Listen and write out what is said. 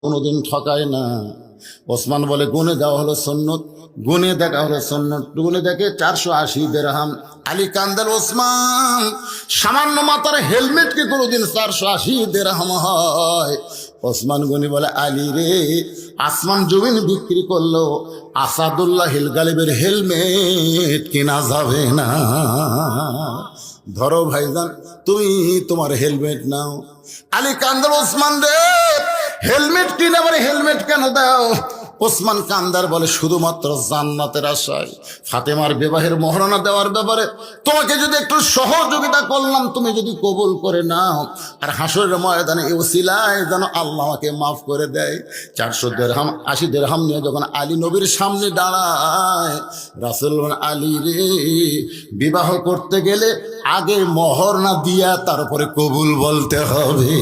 কোনোদিন ঠকায় না। ওসমান বলে গুনে দেওয়া হলো সুন্নত, গুনে দেখা হলো সুন্নত, গুনে দেখে 480 দিরহাম। আলী কান্দাল, ওসমান সামান্য মাথার হেলমেট কি কোনোদিন 480 দিরহাম হয়? ওসমান গনি বলে আলী রে, আসমান জমিন বিক্রি করলো আসাদুল্লাহ হিল গালিবের হেলমেট কিনা যাবে না। ধরো ভাইজান, তুমি তোমার হেলমেট নাও। আলী কান্দার, ওসমান রে হেলমেট কিনে আবার হেলমেট কেন দাও? ওসমান কান্দার বলে শুধুমাত্র জান্নাতের আশায়, ফাতেমার বিবাহের মহারণা দেওয়ার ব্যাপারে তোমাকে যদি একটু সহযোগিতা করলাম, তুমি যদি কবুল করে নাও, আর হাসরের ময়দানে এই ওসিলায় যেন আল্লাহ আমাকে মাফ করে দেয়। 400 দিরহাম 80 দিরহাম নিয়ে যখন আলী নবীর সামনে দাঁড়ায়, রাসূল বলেন আলী রে, বিবাহ করতে গেলে আগে মোহর না দিয়া তারপরে কবুল বলতে হবে।